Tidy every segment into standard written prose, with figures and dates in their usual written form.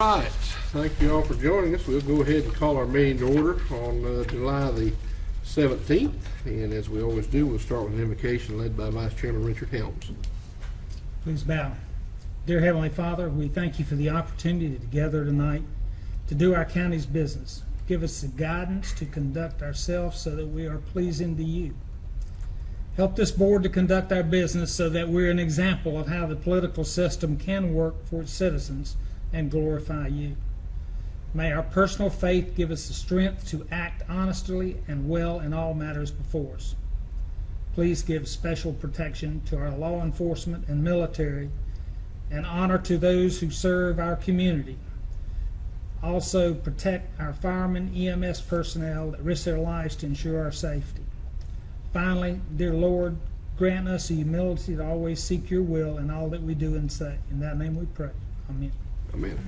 All right, thank you all for joining us. We'll go ahead and call our meeting to order on July the 17th. And as we always do, we'll start with an invocation led by Vice Chairman Richard Helms. Please bow. Dear Heavenly Father, we thank you for the opportunity to gather tonight to do our county's business. Give us the guidance to conduct ourselves so that we are pleasing to you. Help this board to conduct our business so that we're an example of how the political system can work for its citizens and glorify you. May our personal faith give us the strength to act honestly and well in all matters before us. Please give special protection to our law enforcement and military, and honor to those who serve our community. Also protect our firemen, EMS personnel that risk their lives to ensure our safety. Finally, dear Lord, grant us the humility to always seek your will in all that we do and say. In that name we pray. Amen. Amen.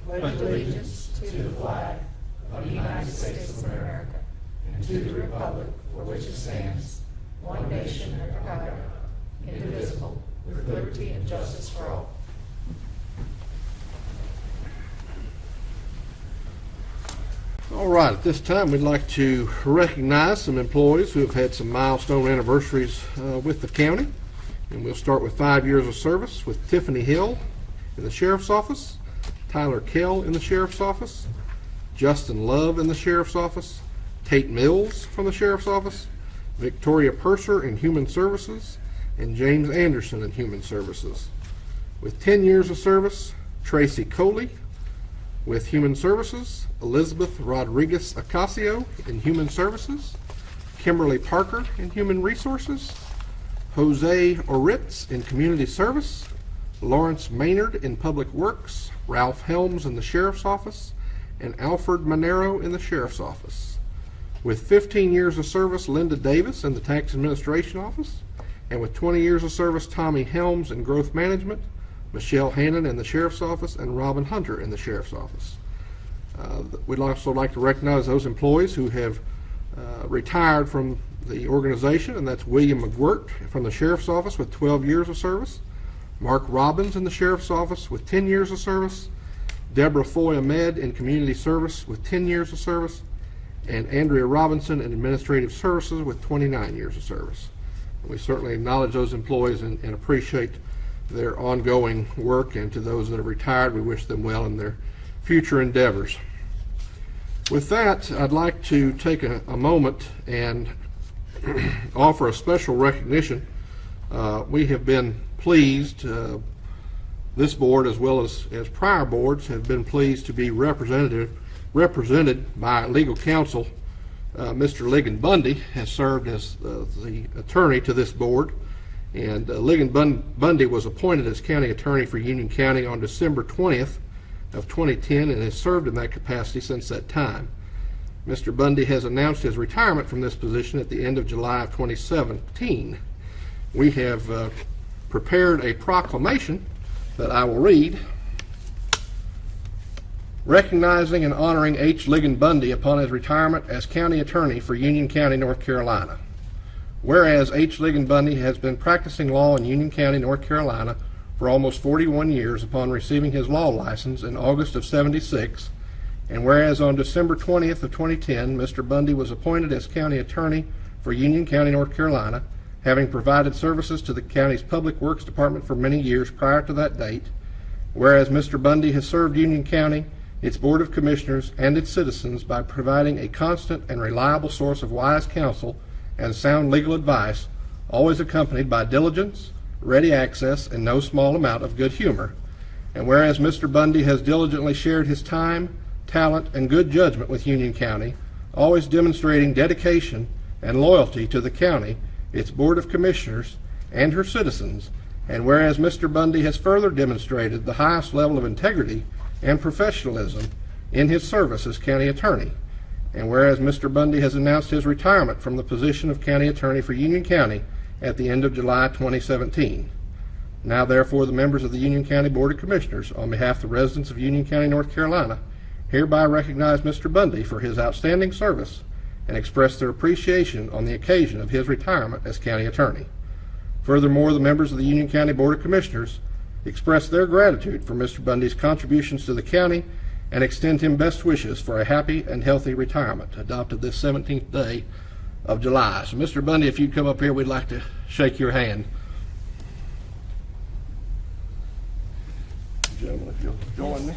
Pledge allegiance to the flag of the United States of America and to the republic for which it stands, one nation under God, indivisible, with liberty and justice for all. All right, at this time we'd like to recognize some employees who have had some milestone anniversaries with the county. And we'll start with 5 years of service with Tiffany Hill in the Sheriff's Office, Tyler Kell in the Sheriff's Office, Justin Love in the Sheriff's Office, Tate Mills from the Sheriff's Office, Victoria Purser in Human Services, and James Anderson in Human Services. With 10 years of service, Tracy Coley with Human Services, Elizabeth Rodriguez Ocasio in Human Services, Kimberly Parker in Human Resources, Jose Oritz in Community Service, Lawrence Maynard in Public Works, Ralph Helms in the Sheriff's Office, and Alfred Monero in the Sheriff's Office. With 15 years of service, Linda Davis in the Tax Administration Office, and with 20 years of service, Tommy Helms in Growth Management, Michelle Hannon in the Sheriff's Office, and Robin Hunter in the Sheriff's Office. We'd also like to recognize those employees who have retired from the organization, and that's William McGwirt from the Sheriff's Office with 12 years of service, Mark Robbins in the Sheriff's Office with 10 years of service, Deborah Foy Ahmed in Community Service with 10 years of service, and Andrea Robinson in Administrative Services with 29 years of service. And we certainly acknowledge those employees and appreciate their ongoing work, and to those that have retired, we wish them well in their future endeavors. With that, I'd like to take a moment and offer a special recognition. We have been pleased, this board as well as prior boards have been pleased to be represented by legal counsel. Mr. Ligon Bundy has served as the attorney to this board, and Ligon Bundy was appointed as county attorney for Union County on December 20th of 2010 and has served in that capacity since that time. Mr. Bundy has announced his retirement from this position at the end of July of 2017. We have prepared a proclamation that I will read, recognizing and honoring H. Ligon Bundy upon his retirement as county attorney for Union County, North Carolina. Whereas H. Ligon Bundy has been practicing law in Union County, North Carolina for almost 41 years upon receiving his law license in August of '76, and whereas on December 20th of 2010, Mr. Bundy was appointed as county attorney for Union County, North Carolina, having provided services to the county's Public Works Department for many years prior to that date, whereas Mr. Bundy has served Union County, its Board of Commissioners, and its citizens by providing a constant and reliable source of wise counsel and sound legal advice, always accompanied by diligence, ready access, and no small amount of good humor. And whereas Mr. Bundy has diligently shared his time, talent, and good judgment with Union County, always demonstrating dedication and loyalty to the county, its Board of Commissioners, and her citizens, and whereas Mr. Bundy has further demonstrated the highest level of integrity and professionalism in his service as county attorney, and whereas Mr. Bundy has announced his retirement from the position of county attorney for Union County at the end of July 2017. Now therefore the members of the Union County Board of Commissioners, on behalf of the residents of Union County, North Carolina, hereby recognize Mr. Bundy for his outstanding service and express their appreciation on the occasion of his retirement as county attorney. Furthermore, the members of the Union County Board of Commissioners express their gratitude for Mr. Bundy's contributions to the county and extend him best wishes for a happy and healthy retirement, adopted this 17th day of July. So, Mr. Bundy, if you'd come up here, we'd like to shake your hand. Gentlemen, if you'll join me.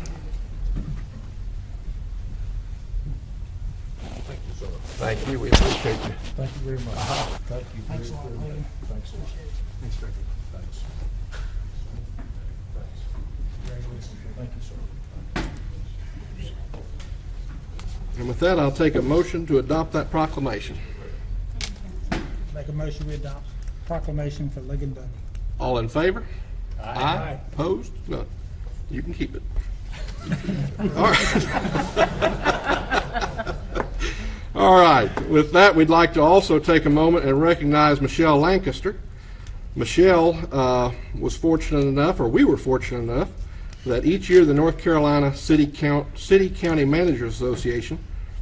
Thank you, sir. Thank you. We appreciate you. Thank you very much. Thank you. Thanks a lot, William. Thanks. Thanks, sir. Thanks. Congratulations. Thank you, sir. And with that, I'll take a motion to adopt that proclamation. Make a motion we adopt proclamation for Ligon Bundy. All in favor? Aye. Opposed? None. You can keep it. All right. All right. With that, we'd like to also take a moment and recognize Michelle Lancaster. Michelle was fortunate enough, or we were fortunate enough, that each year the North Carolina City County Managers Association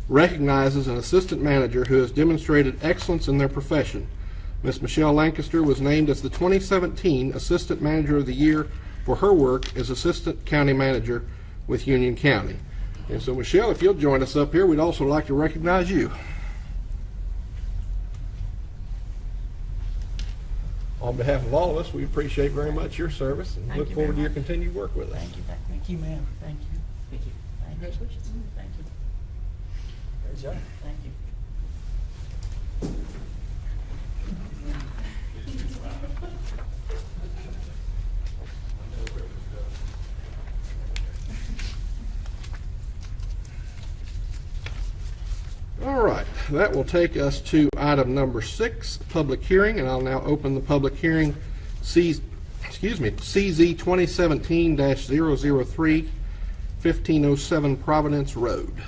recognizes an assistant manager who has demonstrated excellence in their profession. Ms. Michelle Lancaster was named as the 2017 Assistant Manager of the Year for her work as Assistant County Manager with Union County. And so, Michelle, if you'll join us up here, we'd also like to recognize you. On behalf of all of us, we appreciate very much your service and look forward to your continued work with us. Thank you. Thank you, ma'am. Thank you. Thank you. Congratulations. Thank you. Great job. Thank you. All right, that will take us to item number 6, public hearing, and I'll now open the public hearing, CZ 2017-003, 1507 Providence Road.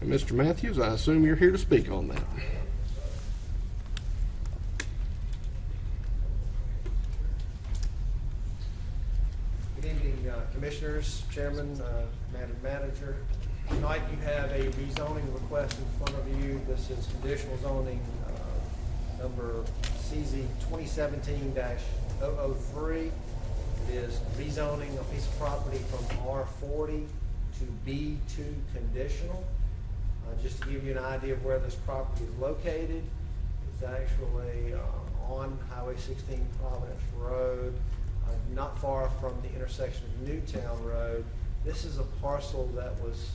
And Mr. Matthews, I assume you're here to speak on that. Good evening, Commissioners, Chairman, Madam Manager. Tonight you have a rezoning request in front of you. This is conditional zoning number CZ 2017-003. It is rezoning a piece of property from R40 to B2 conditional. Just to give you an idea of where this property is located, it's actually on Highway 16 Providence Road, not far from the intersection of Newtown Road. This is a parcel that was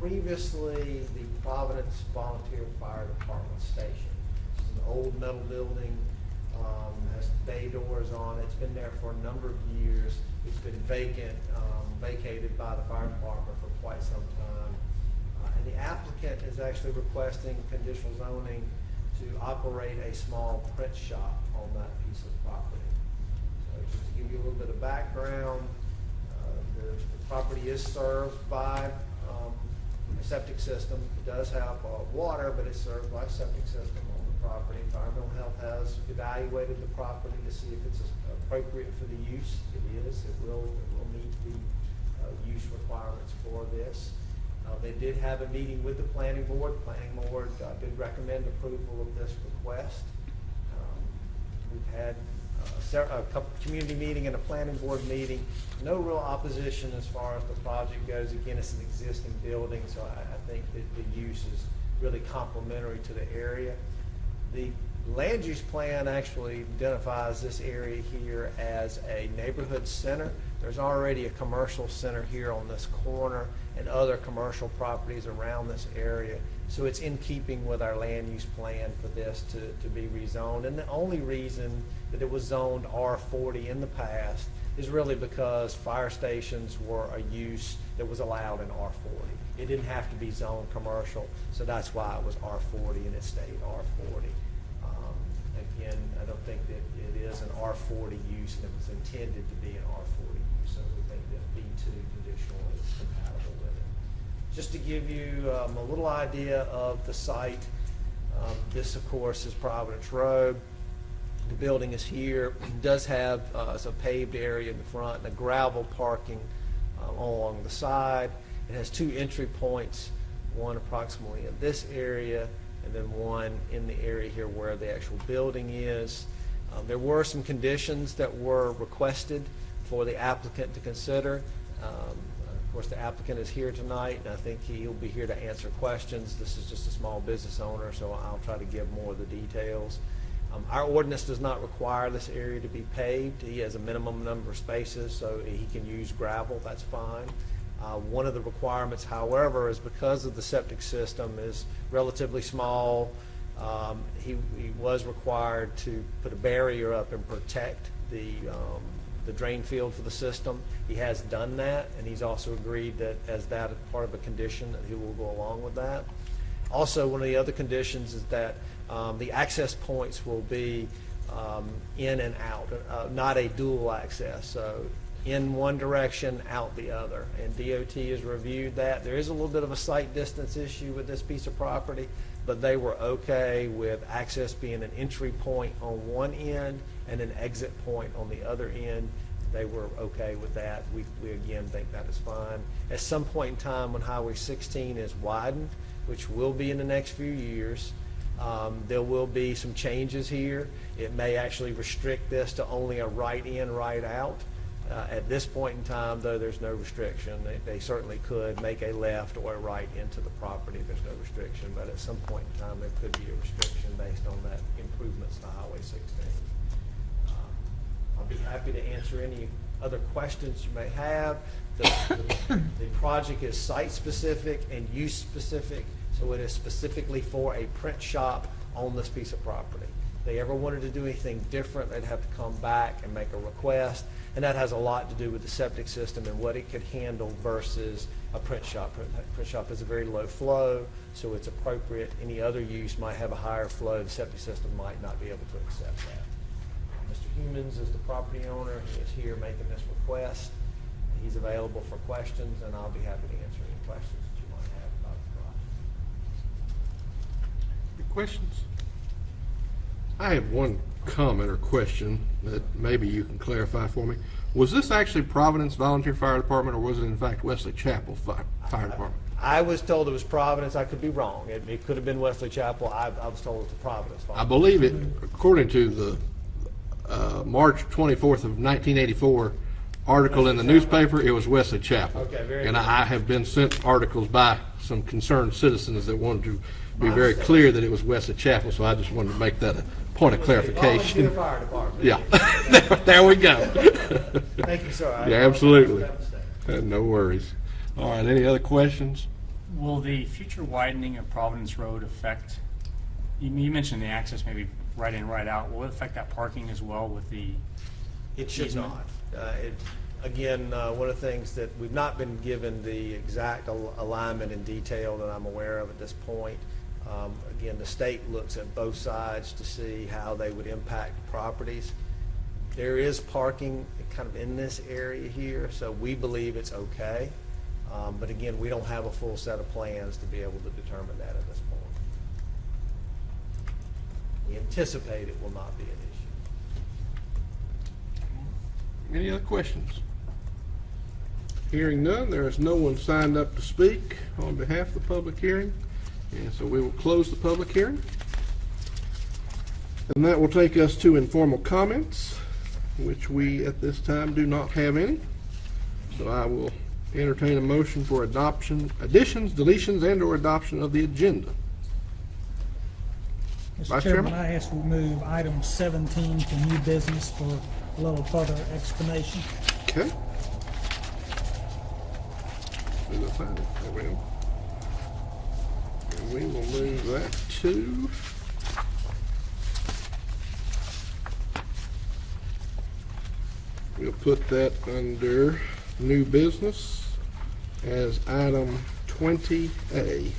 previously the Providence Volunteer Fire Department station. This is an old metal building, has bay doors on it. It's been there for a number of years. It's been vacated by the fire department for quite some time. And the applicant is actually requesting conditional zoning to operate a small print shop on that piece of property. So just to give you a little bit of background, the property is served by a septic system. It does have water, but it's served by a septic system on the property. Environmental Health has evaluated the property to see if it's appropriate for the use. It is. It will meet the use requirements for this. They did have a meeting with the planning board. Planning board did recommend approval of this request. We've had a couple community meeting and a planning board meeting. No real opposition as far as the project goes. Again, it's an existing building, so I think that the use is really complementary to the area. The land use plan actually identifies this area here as a neighborhood center. There's already a commercial center here on this corner and other commercial properties around this area. So it's in keeping with our land use plan for this to be rezoned. And the only reason that it was zoned R40 in the past is really because fire stations were a use that was allowed in R40. It didn't have to be zoned commercial, so that's why it was R40 and it stayed R40. Again, I don't think that it is an R40 use and it was intended to be an R40 use, so we think that B2 conditional is compatible with it. Just to give you a little idea of the site, this of course is Providence Road. The building is here. It does have a paved area in the front and a gravel parking along the side. It has 2 entry points, one approximately in this area and then one in the area here where the actual building is. There were some conditions that were requested for the applicant to consider. Of course, the applicant is here tonight, and I think he'll be here to answer questions. This is just a small business owner, so I'll try to give more of the details. Our ordinance does not require this area to be paved. He has a minimum number of spaces, so he can use gravel, that's fine. One of the requirements, however, is because of the septic system is relatively small, he was required to put a barrier up and protect the drain field for the system. He has done that, and he's also agreed that as that is part of a condition, that he will go along with that. Also, one of the other conditions is that the access points will be in and out, not a dual access. So in one direction, out the other. And DOT has reviewed that. There is a little bit of a sight distance issue with this piece of property, but they were okay with access being an entry point on one end and an exit point on the other end. They were okay with that. We again think that is fine. At some point in time when Highway 16 is widened, which will be in the next few years, there will be some changes here. It may actually restrict this to only a right in, right out. At this point in time, though, there's no restriction. They certainly could make a left or a right into the property. There's no restriction, but at some point in time, there could be a restriction based on that improvements to Highway 16. I'll be happy to answer any other questions you may have. The project is site-specific and use-specific, so it is specifically for a print shop on this piece of property. If they ever wanted to do anything different, they'd have to come back and make a request, and that has a lot to do with the septic system and what it could handle versus a print shop. Print shop is a very low flow, so it's appropriate. Any other use might have a higher flow. The septic system might not be able to accept that. Mr. Humans is the property owner. He is here making this request. He's available for questions, and I'll be happy to answer any questions that you might have about the project. Any questions? I have one comment or question that maybe you can clarify for me. Was this actually Providence Volunteer Fire Department, or was it in fact Wesley Chapel Fire Department? I was told it was Providence. I could be wrong. It could have been Wesley Chapel. I was told it's Providence. I believe it, according to the March 24th of 1984 article in the newspaper, it was Wesley Chapel. Okay, very and good. I have been sent articles by some concerned citizens that wanted to be very clear that it was Wesley Chapel, so I just wanted to make that a point of clarification. Volunteer Fire Department. Yeah, there we go. Thank you, sir. Yeah, absolutely. No worries. All right, any other questions? Will the future widening of Providence Road affect, you mentioned the access maybe right in, right out, will it affect that parking as well with the It should easement? not. Again, one of the things that we've not been given the exact alignment and detail that I'm aware of at this point. Again, the state looks at both sides to see how they would impact properties. There is parking kind of in this area here, so we believe it's okay. But again, we don't have a full set of plans to be able to determine that at this point. We anticipate it will not be an issue. Any other questions? Hearing none, there is no one signed up to speak on behalf of the public hearing, and so we will close the public hearing. And that will take us to informal comments, which we at this time do not have any. So I will entertain a motion for additions, deletions, and/or adoption of the agenda. Mr. Vice Chairman, Chairman? I ask we move item 17 to new business for a little further explanation. Okay. There we go. And we will move that to we'll put that under new business as item 20A.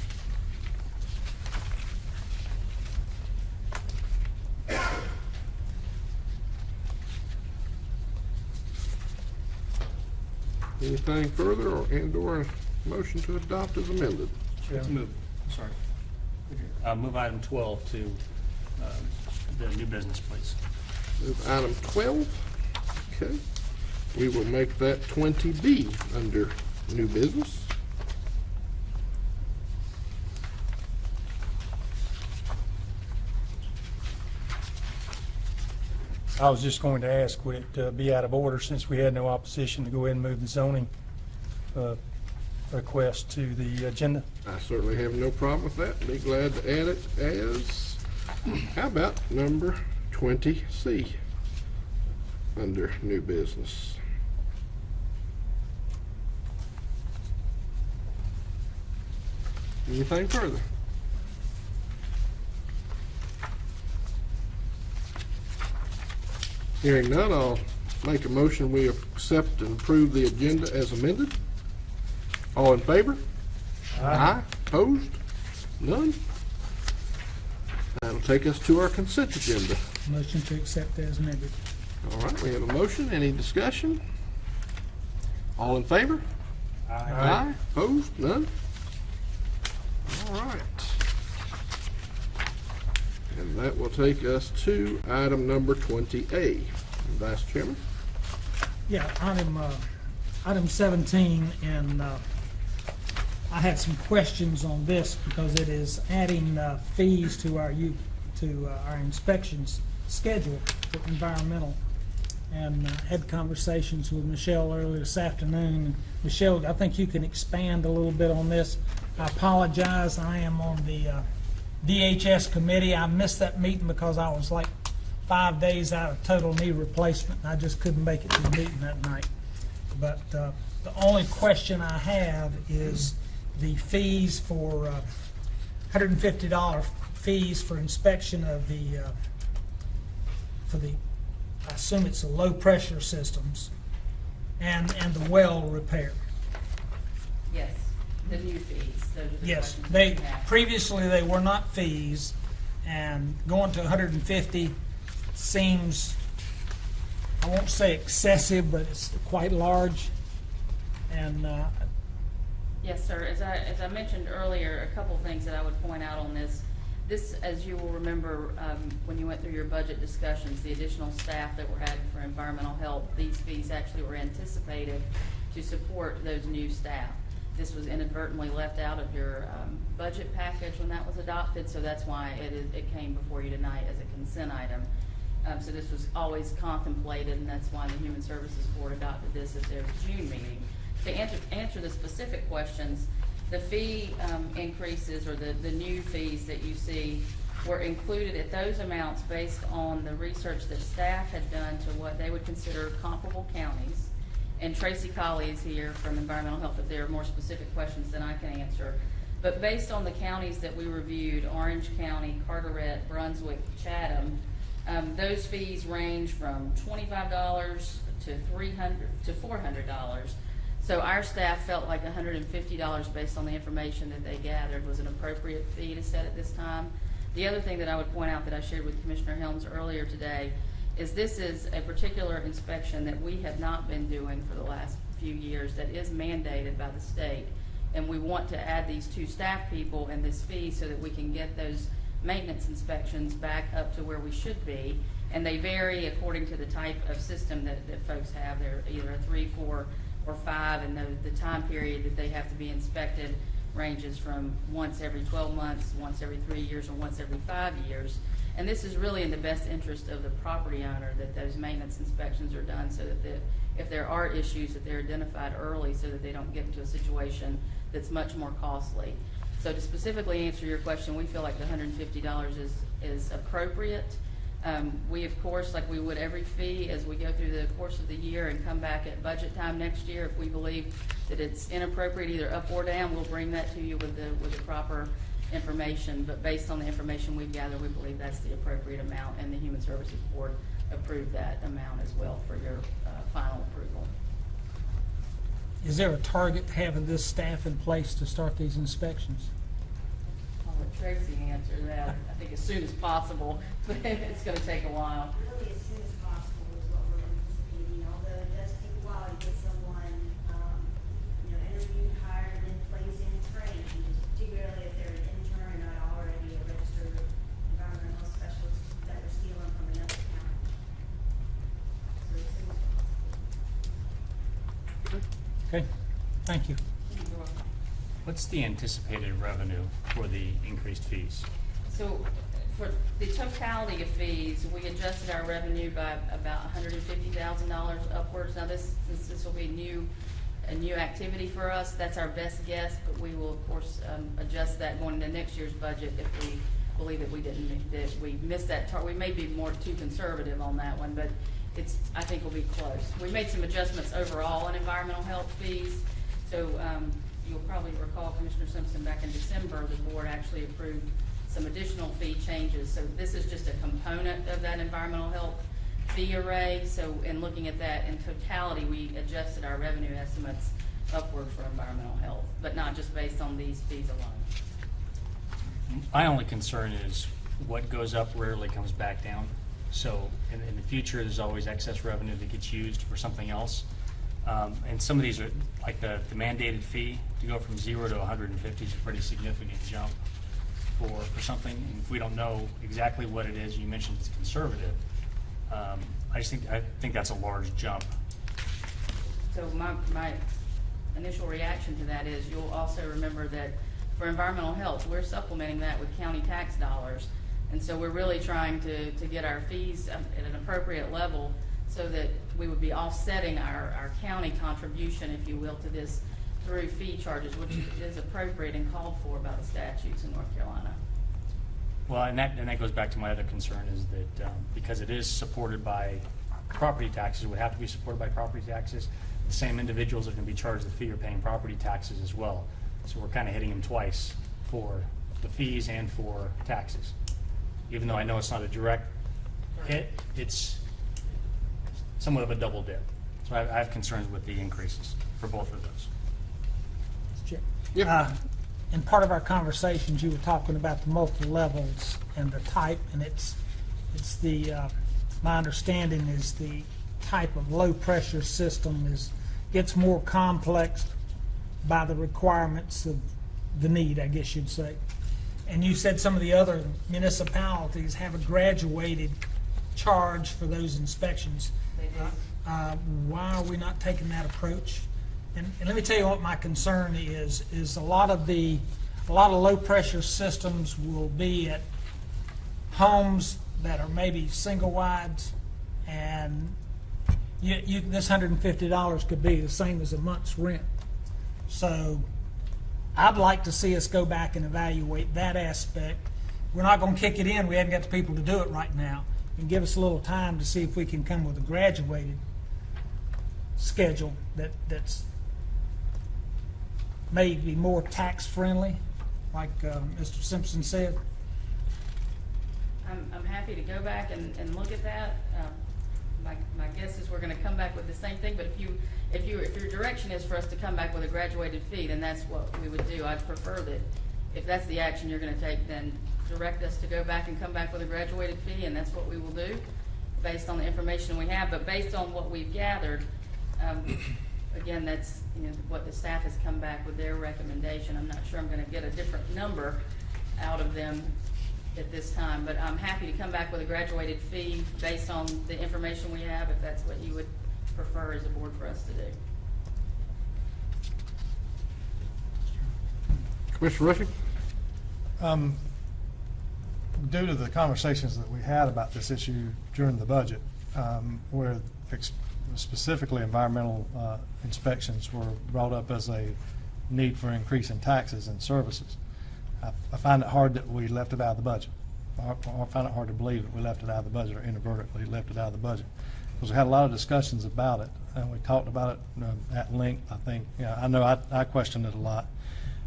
Anything further or a motion to adopt as amended? Let's move, sorry. Move item 12 to the new business, please. Move item 12. Okay. We will make that 20B under new business. I was just going to ask, would it be out of order, since we had no opposition, to go ahead and move the zoning request to the agenda? I certainly have no problem with that. Be glad to add it as, how about number 20C under new business? Anything further? Hearing none, I'll make a motion we accept and approve the agenda as amended. All in favor? Aye. Opposed? None? That'll take us to our consent agenda. Motion to accept as amended. All right, we have a motion. Any discussion? All in favor? Aye. Opposed? None? All right. And that will take us to item number 20A. Vice Chairman? Yeah, item 17, and I had some questions on this because it is adding fees to our inspections schedule for environmental. And had conversations with Michelle earlier this afternoon. Michelle, I think you can expand a little bit on this. I apologize, I am on the DHS committee. I missed that meeting because I was like 5 days out of total knee replacement, and I just couldn't make it to the meeting that night. But the only question I have is the fees for $150 fees for inspection of for the, I assume it's the low pressure systems and the well repair. Yes, the new fees. Those are the Yes, questions they we have. previously they were not fees, and going to 150 seems, I won't say excessive, but it's quite large. And Yes, sir. As I mentioned earlier, a couple things that I would point out on this. This, as you will remember, when you went through your budget discussions, the additional staff that were added for environmental help, these fees actually were anticipated to support those new staff. This was inadvertently left out of your budget package when that was adopted, so that's why it came before you tonight as a consent item. So this was always contemplated, and that's why the Human Services Board adopted this at their June meeting. To answer the specific questions, the fee increases, or the new fees that you see, were included at those amounts based on the research that staff had done to what they would consider comparable counties. And Tracy Colley is here from Environmental Health if there are more specific questions than I can answer. But based on the counties that we reviewed, Orange County, Carteret, Brunswick, Chatham, those fees range from $25 to $300 to $400. So our staff felt like $150 based on the information that they gathered was an appropriate fee to set at this time. The other thing that I would point out that I shared with Commissioner Helms earlier today is this is a particular inspection that we have not been doing for the last few years that is mandated by the state. And we want to add these two staff people and this fee so that we can get those maintenance inspections back up to where we should be. And they vary according to the type of system that folks have. They're either a 3, 4, or 5, and the time period that they have to be inspected ranges from once every 12 months, once every 3 years, or once every 5 years. And this is really in the best interest of the property owner that those maintenance inspections are done so that if there are issues, that they're identified early so that they don't get into a situation that's much more costly. So to specifically answer your question, we feel like the $150 is appropriate. We, of course, like we would every fee, as we go through the course of the year and come back at budget time next year, if we believe that it's inappropriate either up or down, we'll bring that to you with the proper information. But based on the information we've gathered, we believe that's the appropriate amount, and the Human Services Board approved that amount as well for your final approval. is there a target to having this staff in place to start these inspections? I'll let Tracy answer that. I think as soon as possible, but it's going to take a while. Really, as soon as possible is what we're anticipating, although it does take a while to get someone, interviewed, hired, and then placed in trained, particularly if they're an intern and not already a registered environmental specialist that we're stealing from another county. So as soon as possible. Okay, thank you. You're welcome. What's the anticipated revenue for the increased fees? So For the totality of fees, we adjusted our revenue by about $150,000 upwards. Now, since this will be a new activity for us, that's our best guess, but we will, of course, adjust that going into next year's budget if we believe that we missed that target. We may be too conservative on that one, but I think we'll be close. We made some adjustments overall on environmental health fees. So you'll probably recall, Commissioner Simpson, back in December, the board actually approved some additional fee changes. So this is just a component of that environmental health fee array. So in looking at that in totality, we adjusted our revenue estimates upward for environmental health, but not just based on these fees alone. My only concern is what goes up rarely comes back down. So in the future, there's always excess revenue that gets used for something else. And some of these are, like the mandated fee, to go from 0 to 150 is a pretty significant jump for something. And if we don't know exactly what it is, you mentioned it's conservative. I think that's a large jump. So my initial reaction to that is you'll also remember that for environmental health, we're supplementing that with county tax dollars. And so we're really trying to get our fees at an appropriate level so that we would be offsetting our county contribution, if you will, to this through fee charges, which is appropriate and called for by the statutes in North Carolina. Well, and that goes back to my other concern is that because it is supported by property taxes, it would have to be supported by property taxes. The same individuals that are going to be charged the fee are paying property taxes as well. So we're kind of hitting them twice for the fees and for taxes. Even though I know it's not a direct hit, it's somewhat of a double dip. So I have concerns with the increases for both of those. In part of our conversations, you were talking about the multi-levels and the type, and it's the, my understanding is the type of low-pressure system gets more complex by the requirements of the need, I guess you'd say. And you said some of the other municipalities have a graduated charge for those inspections. They do. Why are we not taking that approach? And let me tell you what my concern is a lot of low pressure systems will be at homes that are maybe single wides, and this $150 could be the same as a month's rent. So I'd like to see us go back and evaluate that aspect. We're not going to kick it in. We haven't got the people to do it right now. And give us a little time to see if we can come with a graduated schedule that's maybe more tax friendly, like Mr. Simpson said. I'm happy to go back and look at that. My guess is we're going to come back with the same thing, but if your direction is for us to come back with a graduated fee, then that's what we would do. I'd prefer that if that's the action you're going to take, then direct us to go back and come back with a graduated fee, and that's what we will do based on the information we have. But based on what we've gathered, again, that's what the staff has come back with their recommendation. I'm not sure I'm going to get a different number out of them at this time, but I'm happy to come back with a graduated fee based on the information we have, if that's what you would prefer as a board for us to do. Commissioner Rushing? Due to the conversations that we had about this issue during the budget, where specifically environmental inspections were brought up as a need for increase in taxes and services, I find it hard that we left it out of the budget. I find it hard to believe that we left it out of the budget, or inadvertently left it out of the budget, because we had a lot of discussions about it, and we talked about it at length. I think, I know I questioned it a lot.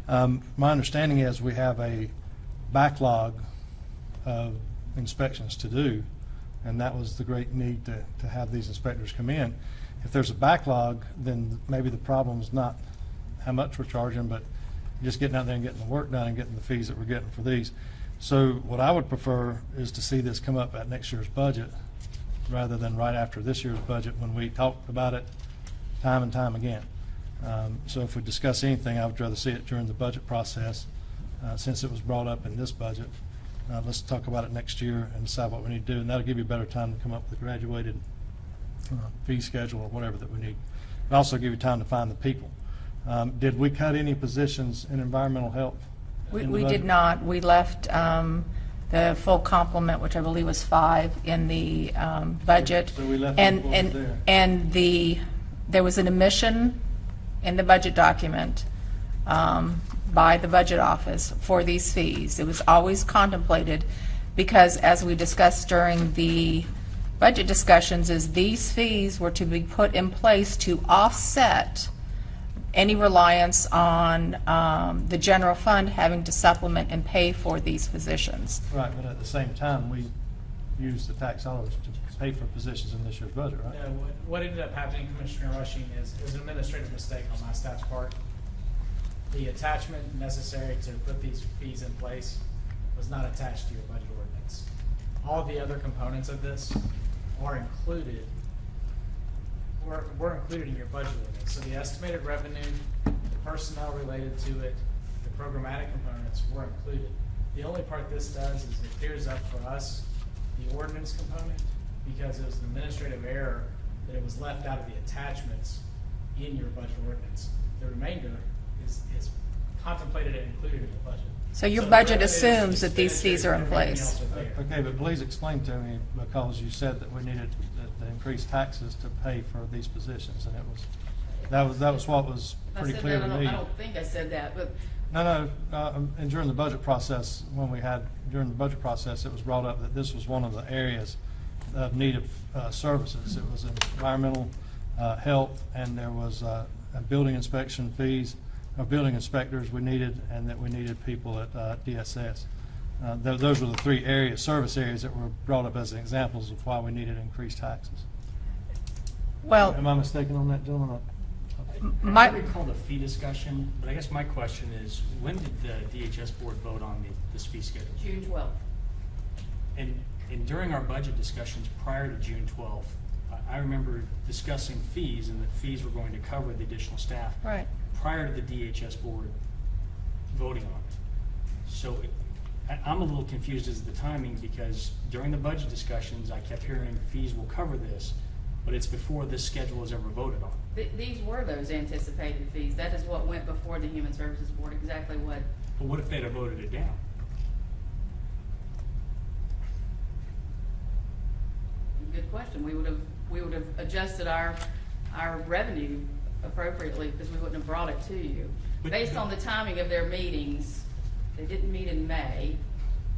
My understanding is we have a backlog of inspections to do, and that was the great need to have these inspectors come in. If there's a backlog, then maybe the problem is not how much we're charging, but just getting out there and getting the work done and getting the fees that we're getting for these. So what I would prefer is to see this come up at next year's budget rather than right after this year's budget, when we talked about it time and time again. So if we discuss anything, I would rather see it during the budget process, since it was brought up in this budget. Let's talk about it next year and decide what we need to do, and that'll give you a better time to come up with a graduated fee schedule or whatever that we need. It'll also give you time to find the people. Did we cut any positions in environmental health? We did not. We left the full complement, which I believe was 5 in the budget. So we left the And, employees there. and there was an omission in the budget document by the budget office for these fees. It was always contemplated because, as we discussed during the budget discussions, is these fees were to be put in place to offset any reliance on the general fund having to supplement and pay for these positions. Right, but at the same time, we use the tax dollars to pay for positions in this year's budget, right? No, what ended up happening, Commissioner Rushing, is an administrative mistake on my staff's part. The attachment necessary to put these fees in place was not attached to your budget ordinance. All the other components of this are included, were included in your budget ordinance. So the estimated revenue, the personnel related to it, the programmatic components were included. The only part this does is it clears up for us the ordinance component, because it was an administrative error that it was left out of the attachments in your budget ordinance. The remainder is contemplated and included in the budget. So your the budget revenue, assumes that these fees are in everything place. else are there. Okay, but please explain to me, because you said that we needed to increase taxes to pay for these positions, and that was what was If I pretty said clear that, to I me. don't think I said that, but No, and during the budget process, during the budget process, it was brought up that this was one of the areas of needed services. It was environmental health, and there was building inspection fees, or building inspectors we needed, and that we needed people at DSS. Those were the 3 service areas that were brought up as examples of why we needed increased taxes. Well, Am I mistaken on that, gentlemen? my, I recall the fee discussion, but I guess my question is, when did the DHS board vote on this fee schedule? June 12th. And during our budget discussions prior to June 12th, I remember discussing fees and that fees were going to cover the additional staff right. prior to the DHS board voting on it. So I'm a little confused as to the timing, because during the budget discussions, I kept hearing fees will cover this, but it's before this schedule was ever voted on. These were those anticipated fees. That is what went before the Human Services Board, exactly what. But what if they'd have voted it down? Good question. We would have adjusted our revenue appropriately, because we wouldn't have brought it to you. But- Based on the timing of their meetings, they didn't meet in May,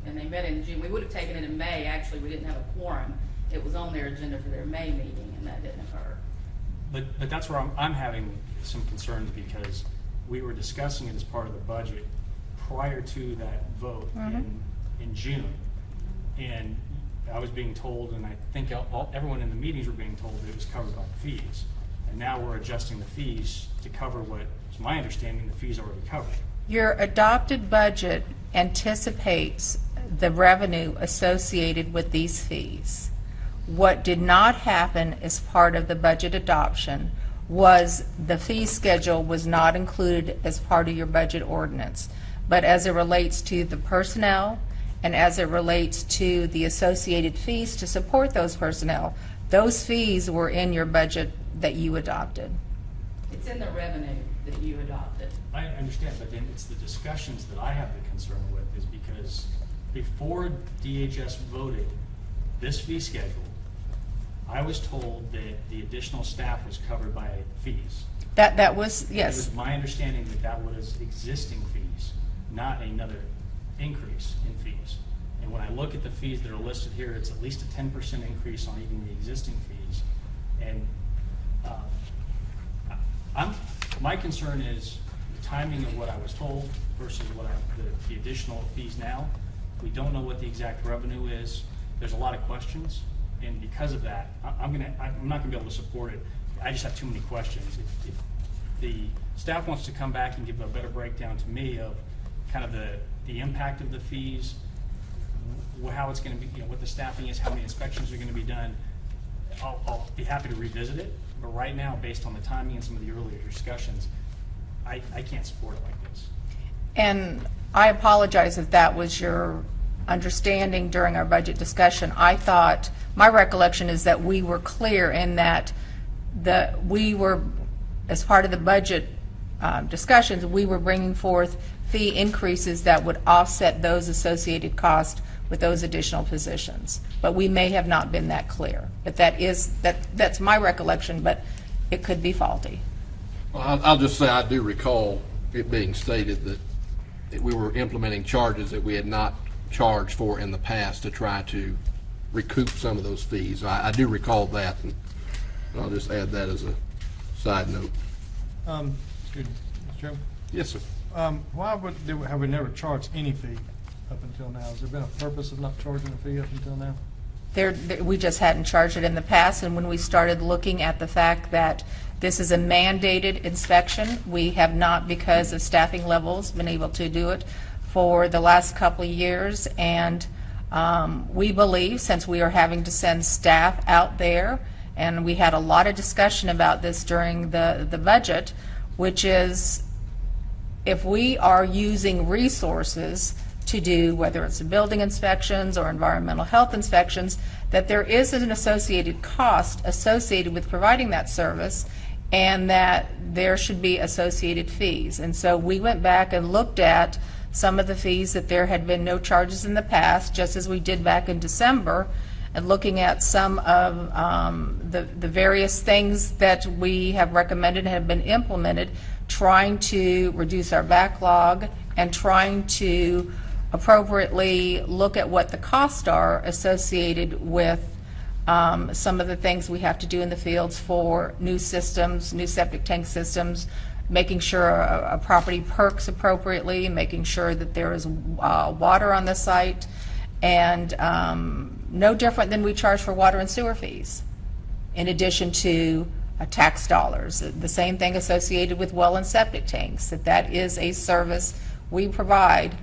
and they met in June. We would have taken it in May. Actually, we didn't have a quorum. It was on their agenda for their May meeting, and that didn't occur. But that's where I'm having some concerns, because we were discussing it as part of the budget prior to that vote in June. And I was being told, and I think everyone in the meetings were being told, that it was covered by the fees. And now we're adjusting the fees to cover what, to my understanding, the fees already covered. Your adopted budget anticipates the revenue associated with these fees. What did not happen as part of the budget adoption was the fee schedule was not included as part of your budget ordinance. But as it relates to the personnel and as it relates to the associated fees to support those personnel, those fees were in your budget that you adopted. It's in the revenue that you adopted. I understand, but then it's the discussions that I have the concern with, is because before DHS voted this fee schedule, I was told that the additional staff was covered by fees. That was, It yes. was my understanding that that was existing fees, not another increase in fees. And when I look at the fees that are listed here, it's at least a 10% increase on even the existing fees. And my concern is the timing of what I was told versus what the additional fees now. We don't know what the exact revenue is. There's a lot of questions, and because of that, I'm not gonna be able to support it. I just have too many questions. If the staff wants to come back and give a better breakdown to me of kind of the impact of the fees, how it's gonna be, what the staffing is, how many inspections are gonna be done, I'll be happy to revisit it. But right now, based on the timing and some of the earlier discussions, I can't support it like this. And I apologize if that was your understanding during our budget discussion. I thought, my recollection is that we were clear in that we were, as part of the budget discussions, we were bringing forth fee increases that would offset those associated costs with those additional positions. But we may have not been that clear. But that's my recollection, but it could be faulty. Well, I'll just say I do recall it being stated that we were implementing charges that we had not charged for in the past to try to recoup some of those fees. I do recall that, and I'll just add that as a side note. Excuse me, Mr. Chairman. Yes, sir. Why have we never charged any fee up until now? Has there been a purpose of not charging a fee up until now? We just hadn't charged it in the past, and when we started looking at the fact that this is a mandated inspection, we have not, because of staffing levels, been able to do it for the last couple of years. And we believe, since we are having to send staff out there, and we had a lot of discussion about this during the budget, which is if we are using resources to do, whether it's building inspections or environmental health inspections, that there is an associated cost associated with providing that service, and that there should be associated fees. And so we went back and looked at some of the fees that there had been no charges in the past, just as we did back in December, and looking at some of the various things that we have recommended and have been implemented, trying to reduce our backlog and trying to appropriately look at what the costs are associated with some of the things we have to do in the fields for new systems, new septic tank systems, making sure a property perks appropriately, making sure that there is water on the site, and no different than we charge for water and sewer fees, in addition to tax dollars. The same thing associated with well and septic tanks, that is a service we provide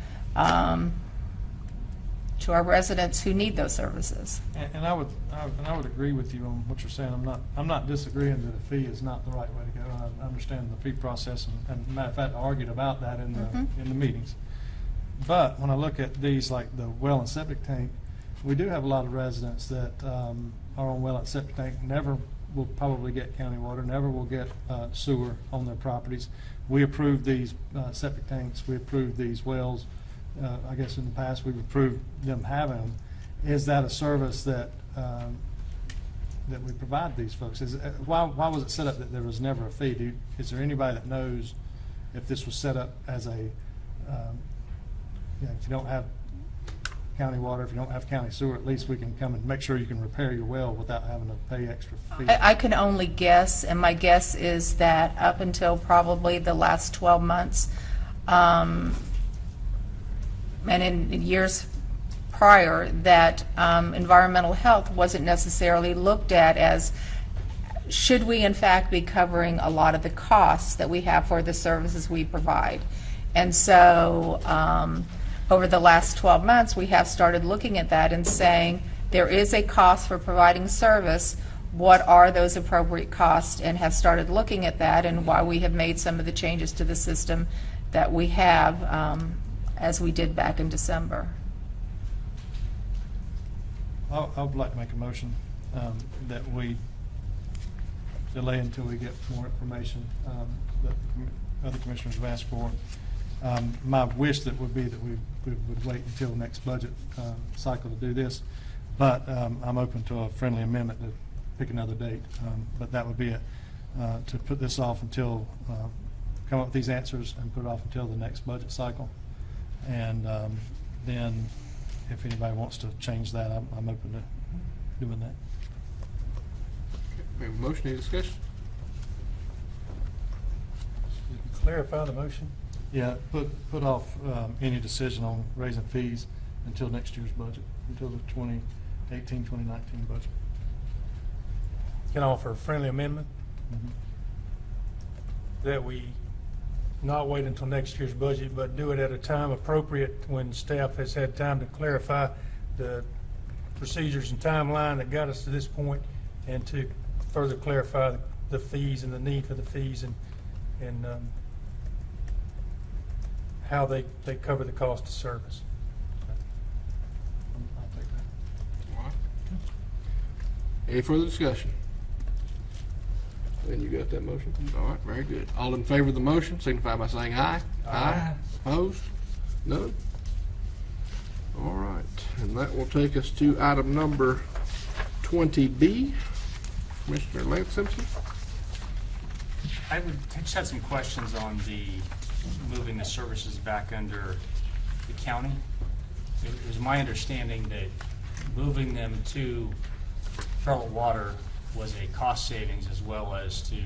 to our residents who need those services. And I would agree with you on what you're saying. I'm not disagreeing that a fee is not the right way to go. I understand the fee process, and matter of fact, I argued about that in the meetings. But when I look at these, like the well and septic tank, we do have a lot of residents that are on well and septic tank, never will probably get county water, never will get sewer on their properties. We approve these septic tanks, we approve these wells. I guess in the past we've approved them having them. Is that a service that that we provide these folks? Why was it set up that there was never a fee? Is there anybody that knows if this was set up as a if you don't have county water, if you don't have county sewer, at least we can come and make sure you can repair your well without having to pay extra fees? I can only guess, and my guess is that up until probably the last 12 months, and in years prior, that environmental health wasn't necessarily looked at as, should we in fact be covering a lot of the costs that we have for the services we provide. And so over the last 12 months, we have started looking at that and saying, there is a cost for providing service. What are those appropriate costs? And have started looking at that, and why we have made some of the changes to the system that we have, as we did back in December. I would like to make a motion that we delay until we get more information that the other commissioners have asked for. My wish that would be that we would wait until the next budget cycle to do this, but I'm open to a friendly amendment to pick another date. But that would be it, to put this off until, come up with these answers and put it off until the next budget cycle. And then if anybody wants to change that, I'm open to doing that. We have a motion, any discussion? Clarify the motion. Yeah, put off any decision on raising fees until next year's budget, until the 2018, 2019 budget. Can I offer a friendly amendment that we not wait until next year's budget, but do it at a time appropriate when staff has had time to clarify the procedures and timeline that got us to this point, and to further clarify the fees and the need for the fees, and how they cover the cost of service. I'll take that. All right. Any further discussion? Then you got that motion? All right, very good. All in favor of the motion, signify by saying aye. Aye. Opposed? None? All right. and that will take us to item number 20B. Commissioner Lance Simpson. I just had some questions on the moving the services back under the county. It was my understanding that moving them to Charlotte Water was a cost savings as well as to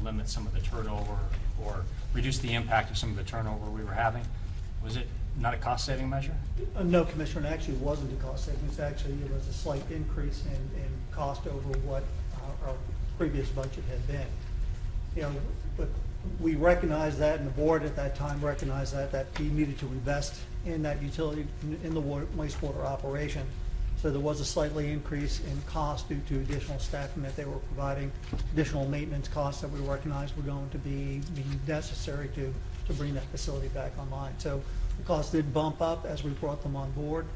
limit some of the turnover or reduce the impact of some of the turnover we were having. Was it not a cost-saving measure? No, Commissioner, it actually wasn't a cost savings. Actually, it was a slight increase in cost over what our previous budget had been. You know, but we recognized that, and the board at that time recognized that we needed to invest in that utility, in the wastewater operation. So there was a slightly increase in cost due to additional staffing that they were providing, additional maintenance costs that we recognized were going to be necessary to bring that facility back online. So the cost did bump up as we brought them on board.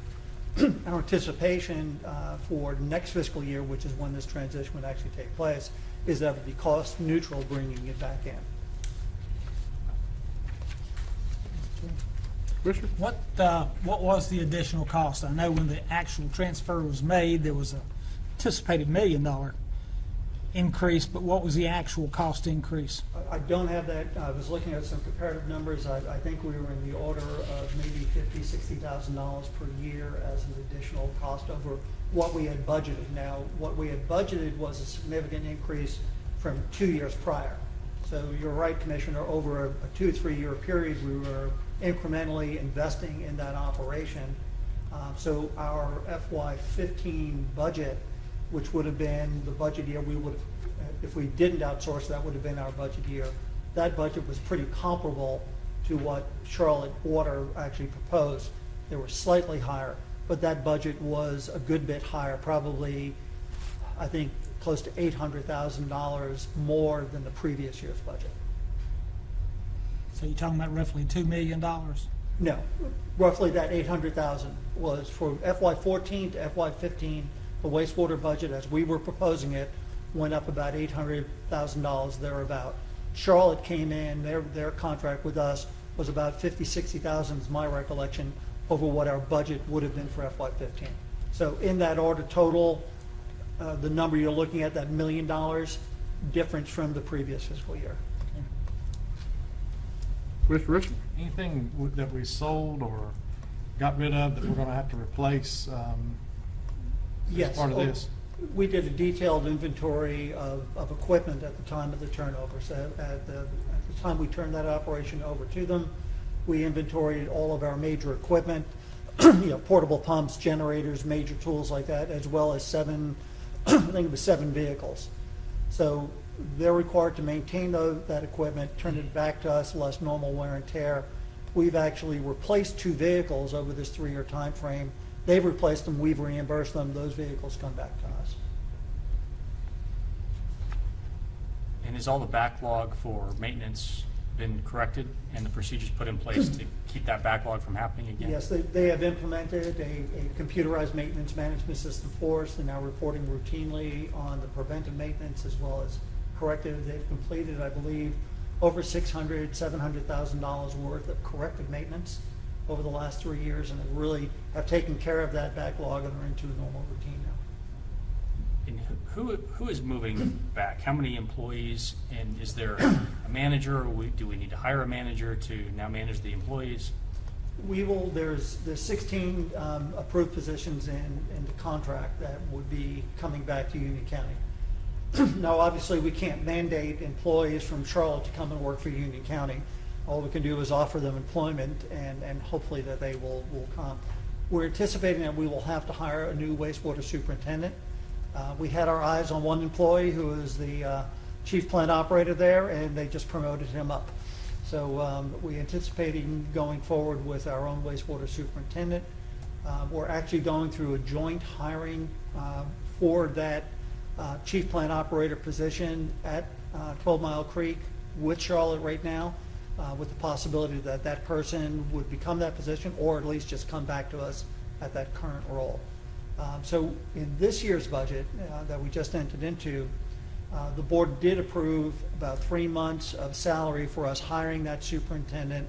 Our anticipation for next fiscal year, which is when this transition would actually take place, is that it would be cost neutral bringing it back in. Commissioner? What was the additional cost? I know when the actual transfer was made, there was a anticipated $1 million increase, but what was the actual cost increase? I don't have that. I was looking at some comparative numbers. I think we were in the order of maybe $50,000, $60,000 per year as an additional cost over what we had budgeted. Now, what we had budgeted was a significant increase from 2 years prior. So you're right, Commissioner, over a 2-3 year period, we were incrementally investing in that operation. So our FY15 budget, which would have been the budget year we would have, if we didn't outsource, that would have been our budget year. That budget was pretty comparable to what Charlotte Water actually proposed. They were slightly higher, but that budget was a good bit higher, probably, I think, close to $800,000 more than the previous year's budget. So you're talking about roughly $2 million? No, roughly that $800,000 was for FY14 to FY15. The wastewater budget, as we were proposing it, went up about $800,000 thereabout. Charlotte came in, their contract with us was about $50,000-$60,000 is my recollection, over what our budget would have been for FY15. So in that order total, the number you're looking at, that $1 million difference from the previous fiscal year. Commissioner Richard? Anything that we sold or got rid of that we're going to have to replace Yes. as part of this? We did a detailed inventory of equipment at the time of the turnover. So at the time we turned that operation over to them, we inventoried all of our major equipment, portable pumps, generators, major tools like that, as well as 7 vehicles. So they're required to maintain that equipment, turn it back to us, less normal wear and tear. We've actually replaced 2 vehicles over this 3-year time frame. They've replaced them, we've reimbursed them, those vehicles come back to us. And is all the backlog for maintenance been corrected and the procedures put in place to keep that backlog from happening again? Yes, they have implemented a computerized maintenance management system for us. They're now reporting routinely on the preventive maintenance as well as corrective. They've completed, I believe, over $600,000, $700,000 worth of corrective maintenance over the last 3 years, and have really have taken care of that backlog and are into a normal routine now. And who is moving back? How many employees? And is there a manager, or do we need to hire a manager to now manage the employees? There's 16 approved positions in the contract that would be coming back to Union County. Now, obviously, we can't mandate employees from Charlotte to come and work for Union County. All we can do is offer them employment and hopefully that they will come. We're anticipating that we will have to hire a new wastewater superintendent. We had our eyes on one employee who is the chief plant operator there, and they just promoted him up. So we're anticipating going forward with our own wastewater superintendent. We're actually going through a joint hiring for that chief plant operator position at 12 Mile Creek with Charlotte right now, with the possibility that that person would become that position or at least just come back to us at that current role. So in this year's budget that we just entered into, the board did approve about 3 months of salary for us hiring that superintendent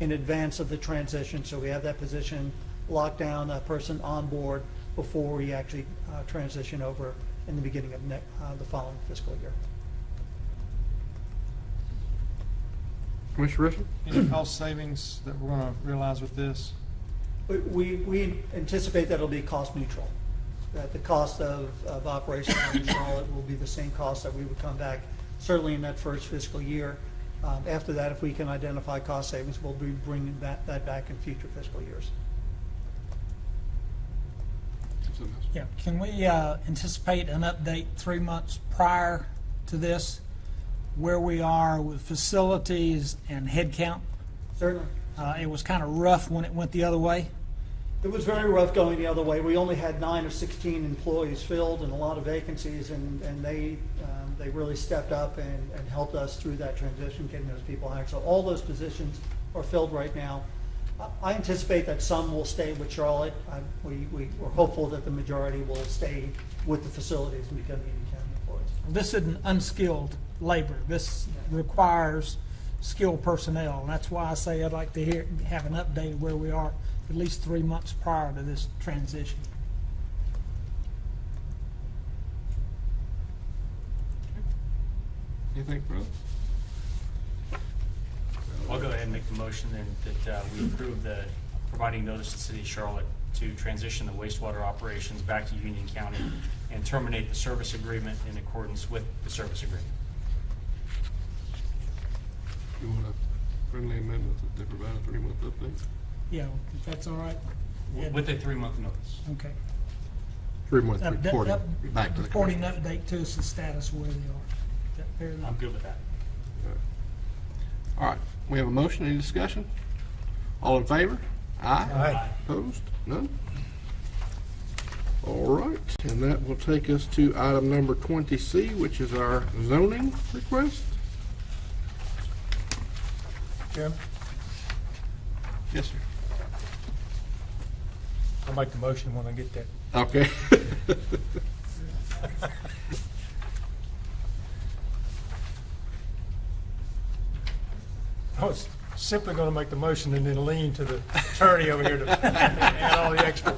in advance of the transition. So we have that position lock down a person on board before we actually transition over in the beginning of the following fiscal year. Commissioner Richard? Any cost savings that we're going to realize with this? We anticipate that it'll be cost neutral, that the cost of operations in Charlotte will be the same cost that we would come back, certainly in that first fiscal year. After that, if we can identify cost savings, we'll be bringing that back in future fiscal years. Yeah, can we anticipate an update 3 months prior to this, where we are with facilities and headcount? Certainly. It was kind of rough when it went the other way. It was very rough going the other way. We only had 9 of 16 employees filled and a lot of vacancies, and they really stepped up and helped us through that transition, getting those people hired. So all those positions are filled right now. I anticipate that some will stay with Charlotte. We're hopeful that the majority will stay with the facilities and become Union County employees. This isn't unskilled labor. This requires skilled personnel, and that's why I say I'd like to have an update of where we are at least 3 months prior to this transition. Anything further? I'll go ahead and make the motion then that we approve the providing notice to the City of Charlotte to transition the wastewater operations back to Union County and terminate the service agreement in accordance with the service agreement. You want a friendly amendment that they provide a 3-month update? Yeah, if that's all right. With a 3-month notice. Okay. 3-month reporting back to the Reporting commission. update to us the status of where they are. Is that fair enough? I'm good with that. All right, we have a motion. Any discussion? All in favor? Aye. Aye. Opposed? None? All right, and that will take us to item number 20C, which is our zoning request. Chairman, Yes, sir. I'll make the motion when I get that. Okay. I was simply going to make the motion and then lean to the attorney over here to add all the extra.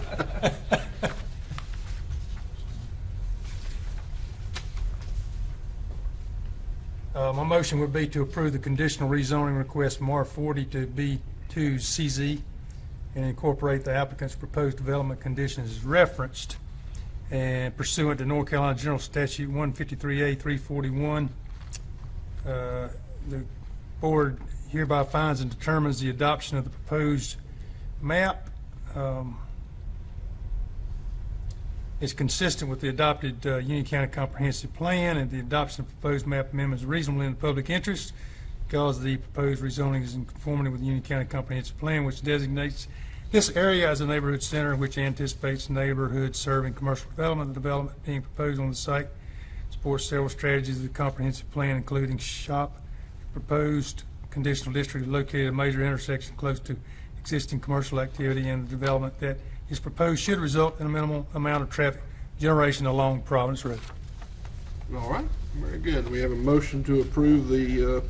My motion would be to approve the conditional rezoning request from R40 to B2 CZ and incorporate the applicant's proposed development conditions as referenced and pursuant to North Carolina General Statute 153A 341. The board hereby finds and determines the adoption of the proposed map is consistent with the adopted Union County Comprehensive Plan, and the adoption of proposed map amendments is reasonably in the public interest because the proposed rezoning is in conformity with the Union County Comprehensive Plan, which designates this area as a neighborhood center, which anticipates neighborhood serving commercial development. The development being proposed on the site supports several strategies of the comprehensive plan, including SHOP. Proposed conditional district is located at a major intersection close to existing commercial activity, and the development that is proposed should result in a minimal amount of traffic generation along Providence Road. All right, very good. We have a motion to approve the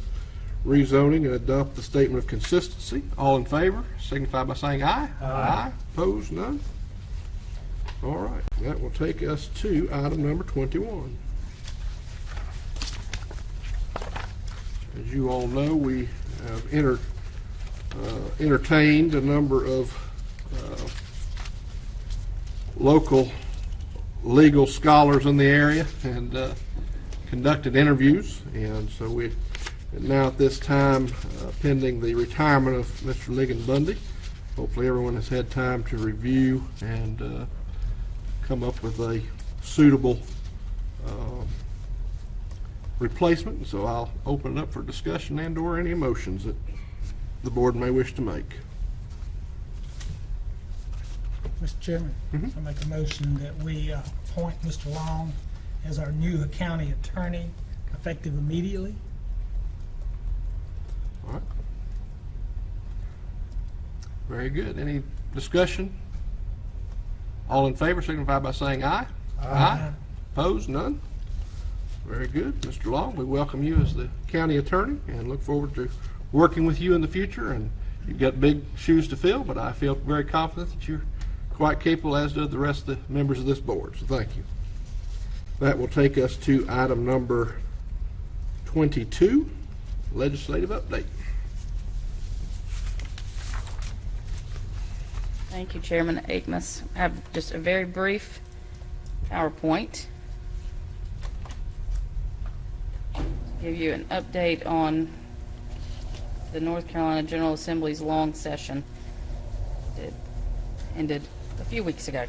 rezoning and adopt the statement of consistency. All in favor, signify by saying aye. Aye. Opposed, none? All right, that will take us to item number 21. As you all know, we have entertained a number of local legal scholars in the area and conducted interviews, and so we now at this time pending the retirement of Mr. Ligon Bundy. Hopefully everyone has had time to review and come up with a suitable replacement. So I'll open it up for discussion and or any motions that the board may wish to make. Mr. Chairman, I make a motion that we appoint Mr. Long as our new county attorney effective immediately. All right. Very good. Any discussion? All in favor signify by saying aye. Aye. Opposed? None? Very good. Mr. Long, we welcome you as the county attorney and look forward to working with you in the future and You've got big shoes to fill, but I feel very confident that you're quite capable, as do the rest of the members of this board. So thank you. That will take us to item number 22, legislative update. Thank you, Chairman Akmus. I have just a very brief PowerPoint. Give you an update on the North Carolina General Assembly's long session that ended a few weeks ago.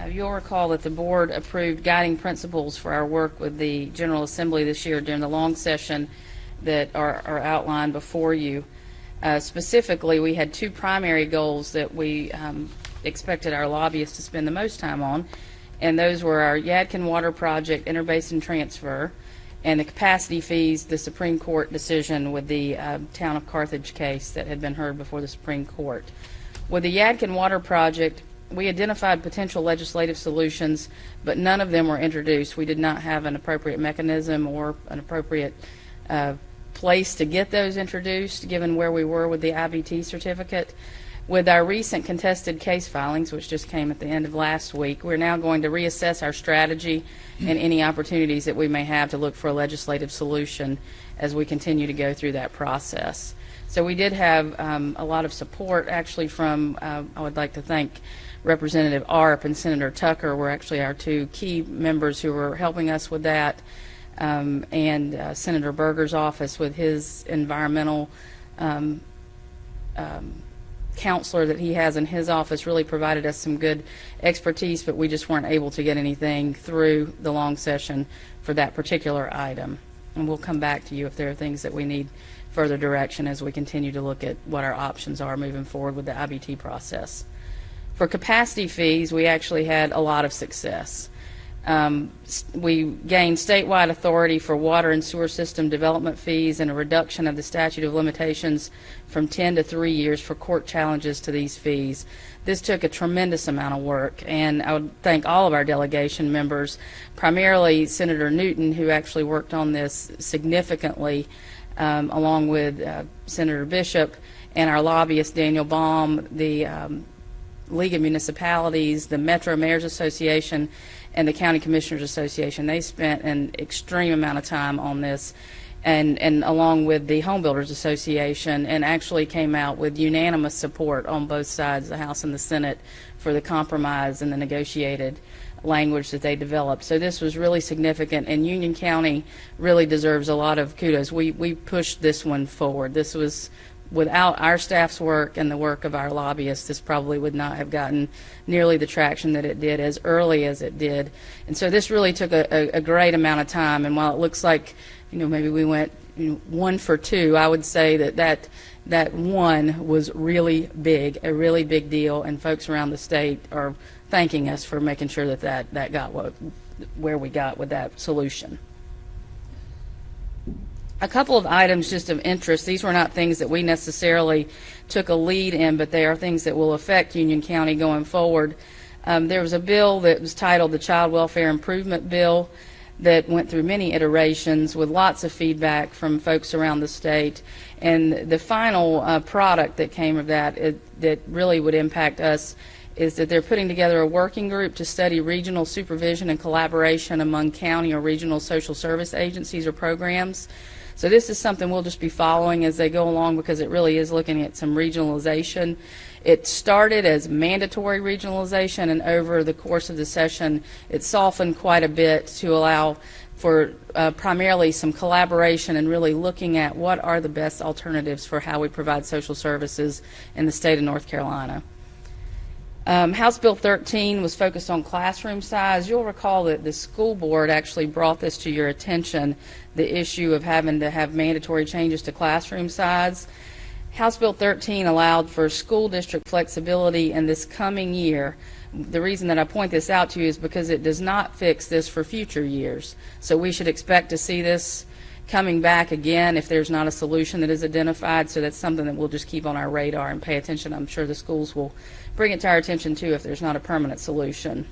You'll recall that the board approved guiding principles for our work with the General Assembly this year during the long session that are outlined before you. Specifically, we had two primary goals that we expected our lobbyists to spend the most time on, and those were our Yadkin Water Project interbasin transfer and the capacity fees, the Supreme Court decision with the Town of Carthage case that had been heard before the Supreme Court. With the Yadkin Water Project, we identified potential legislative solutions, but none of them were introduced. We did not have an appropriate mechanism or an appropriate place to get those introduced, given where we were with the IBT certificate. With our recent contested case filings, which just came at the end of last week, we're now going to reassess our strategy and any opportunities that we may have to look for a legislative solution as we continue to go through that process. So we did have a lot of support, actually, from, I would like to thank Representative Arp and Senator Tucker were actually our two key members who were helping us with that, and Senator Berger's office with his environmental counselor that he has in his office really provided us some good expertise, but we just weren't able to get anything through the long session for that particular item. And we'll come back to you if there are things that we need further direction as we continue to look at what our options are moving forward with the IBT process. For capacity fees, we actually had a lot of success. We gained statewide authority for water and sewer system development fees and a reduction of the statute of limitations from 10 to 3 years for court challenges to these fees. This took a tremendous amount of work, and I would thank all of our delegation members, primarily Senator Newton, who actually worked on this significantly, along with Senator Bishop, and our lobbyist Daniel Baum, the League of Municipalities, the Metro Mayors Association, and the County Commissioners Association. They spent an extreme amount of time on this, and along with the Home Builders Association, and actually came out with unanimous support on both sides, the House and the Senate, for the compromise and the negotiated language that they developed. So this was really significant, and Union County really deserves a lot of kudos. We pushed this one forward. This was, without our staff's work and the work of our lobbyists, this probably would not have gotten nearly the traction that it did as early as it did. And so this really took a great amount of time, and while it looks like, maybe we went 1 for 2, I would say that one was really big, a really big deal, and folks around the state are thanking us for making sure that got where we got with that solution. A couple of items just of interest. These were not things that we necessarily took a lead in, but they are things that will affect Union County going forward. There was a bill that was titled the Child Welfare Improvement Bill that went through many iterations with lots of feedback from folks around the state. And the final product that came of that, that really would impact us, is that they're putting together a working group to study regional supervision and collaboration among county or regional social service agencies or programs. So this is something we'll just be following as they go along, because it really is looking at some regionalization. It started as mandatory regionalization, and over the course of the session it softened quite a bit to allow for primarily some collaboration and really looking at what are the best alternatives for how we provide social services in the state of North Carolina. House Bill 13 was focused on classroom size. You'll recall that the school board actually brought this to your attention, the issue of having to have mandatory changes to classroom size. House Bill 13 allowed for school district flexibility in this coming year. The reason that I point this out to you is because it does not fix this for future years. So we should expect to see this coming back again if there's not a solution that is identified. So that's something that we'll just keep on our radar and pay attention. I'm sure the schools will bring it to our attention too if there's not a permanent solution.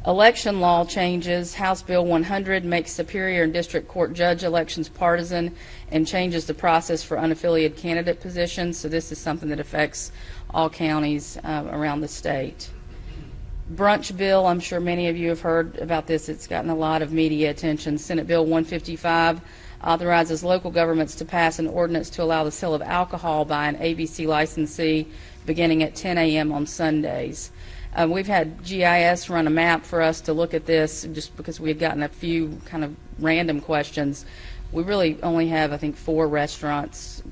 Election law changes. House Bill 100 makes Superior and District Court judge elections partisan and changes the process for unaffiliated candidate positions. So this is something that affects all counties around the state. Brunch bill, I'm sure many of you have heard about this. It's gotten a lot of media attention. Senate Bill 155 authorizes local governments to pass an ordinance to allow the sale of alcohol by an ABC licensee beginning at 10 a.m. on Sundays. We've had GIS run a map for us to look at this just because we had gotten a few kind of random questions. We really only have, I think, 4 restaurants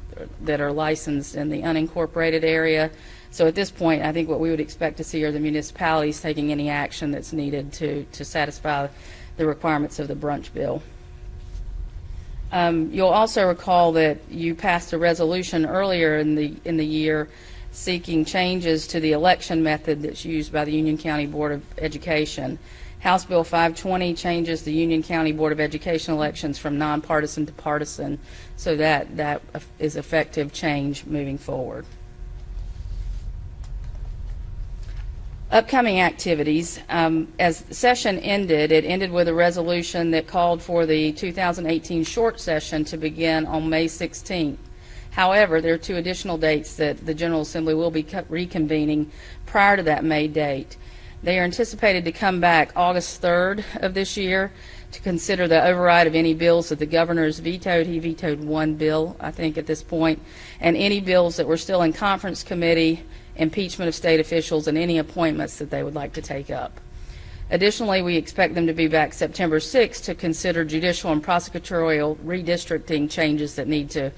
that are licensed in the unincorporated area. So at this point, I think what we would expect to see are the municipalities taking any action that's needed to satisfy the requirements of the brunch bill. You'll also recall that you passed a resolution earlier in the year seeking changes to the election method that's used by the Union County Board of Education. House Bill 520 changes the Union County Board of Education elections from nonpartisan to partisan, so that is effective change moving forward. Upcoming activities. As the session ended, it ended with a resolution that called for the 2018 short session to begin on May 16th. However, there are 2 additional dates that the General Assembly will be reconvening prior to that May date. They are anticipated to come back August 3rd of this year to consider the override of any bills that the governor's vetoed. He vetoed 1 bill, I think, at this point, and any bills that were still in conference committee, impeachment of state officials, and any appointments that they would like to take up. Additionally, we expect them to be back September 6th to consider judicial and prosecutorial redistricting changes that need to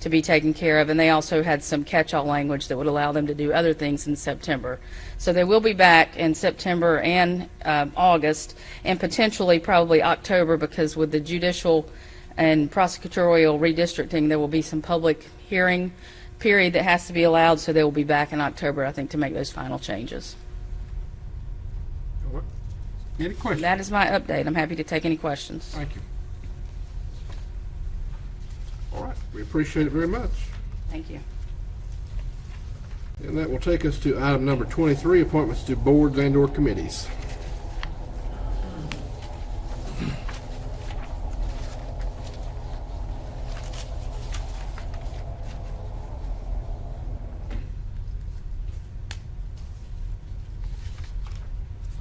be taken care of, and they also had some catch-all language that would allow them to do other things in September. So they will be back in September and August, and potentially probably October, because with the judicial and prosecutorial redistricting, there will be some public hearing period that has to be allowed, so they will be back in October, I think, to make those final changes. Any questions? That is my update. I'm happy to take any questions. Thank you. All right, we appreciate it very much. Thank you. And that will take us to item number 23, appointments to boards and/or committees.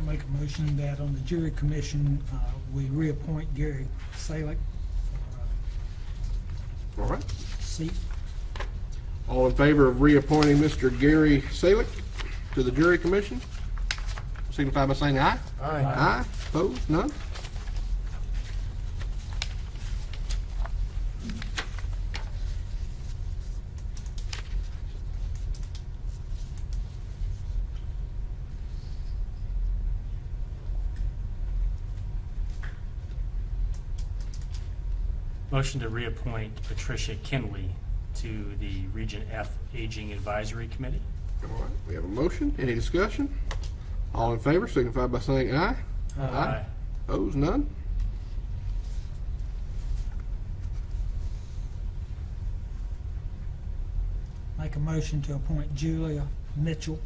I make a motion that on the jury commission, we reappoint Gary Salick All right. for seat. All in favor of reappointing Mr. Gary Salick to the jury commission, signify by saying aye. Aye. Aye. Opposed? None? Motion to reappoint Patricia Kinley to the Region F Aging Advisory Committee. All right, we have a motion. Any discussion? All in favor, signify by saying aye. Aye. Opposed? None? Make a motion to appoint Julia Mitchell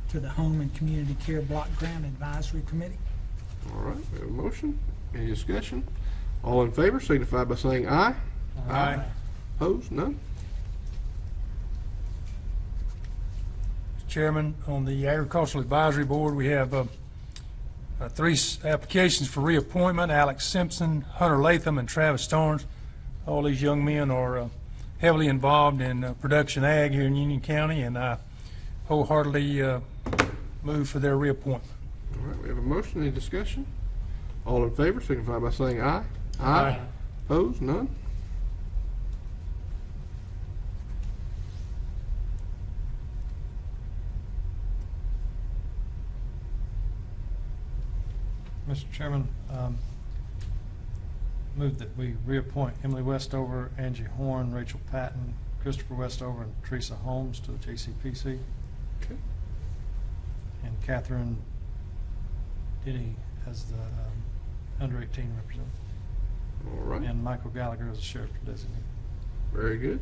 to the Home and Community Care Block Grant Advisory Committee. All right, we have a motion. Any discussion? All in favor, signify by saying aye. Aye. Opposed? None? Chairman, on the Agricultural Advisory Board, we have 3 applications for reappointment: Alex Simpson, Hunter Latham, and Travis Starnes. All these young men are heavily involved in production ag here in Union County, and I wholeheartedly move for their reappointment. All right, we have a motion. Any discussion? All in favor, signify by saying aye. Aye. Opposed? None? Mr. Chairman, move that we reappoint Emily Westover, Angie Horn, Rachel Patton, Christopher Westover, and Teresa Holmes to the JCPC, Okay. and Catherine Denny as the under 18 representative, All right. and Michael Gallagher as the sheriff designate. Very good.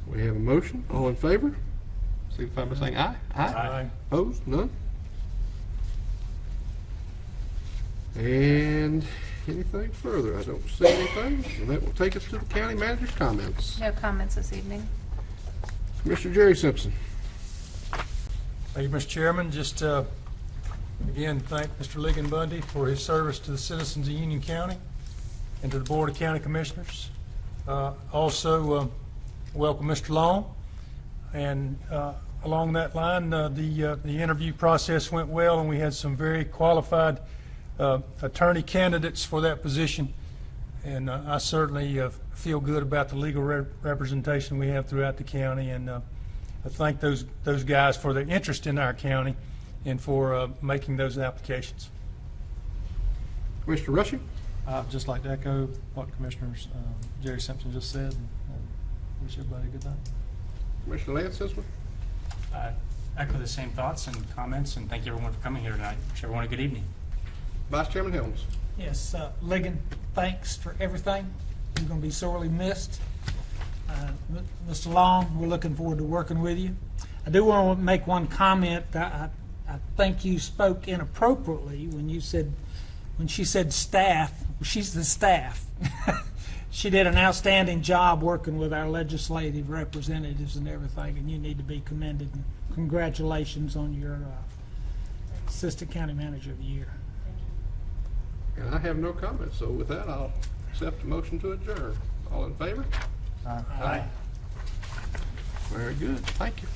We have a motion. All in favor, signify by saying aye. Aye. Opposed? None? And anything further? I don't see anything. And that will take us to the county manager's comments. No comments this evening. Mr. Jerry Simpson. Thank you, Mr. Chairman. Just again, thank Mr. Ligon Bundy for his service to the citizens of Union County and to the Board of County Commissioners. Also, welcome Mr. Long. And along that line, the interview process went well, and we had some very qualified attorney candidates for that position. And I certainly feel good about the legal representation we have throughout the county, and I thank those guys for their interest in our county and for making those applications. Mr. Rushing. I'd just like to echo what Commissioners Jerry Simpson just said, and wish everybody a good night. Commissioner Lance this one. Echo the same thoughts and comments, and thank you everyone for coming here tonight. Wish everyone a good evening. Vice Chairman Helms. Yes, Ligon, thanks for everything. You're going to be sorely missed. Mr. Long, we're looking forward to working with you. I do want to make one comment. I think you spoke inappropriately when she said staff. She's the staff. She did an outstanding job working with our legislative representatives and everything, and you need to be commended. And congratulations on your Assistant County Manager of the Year. And I have no comments, so with that, I'll accept the motion to adjourn. All in favor? Aye. Very good. Thank you.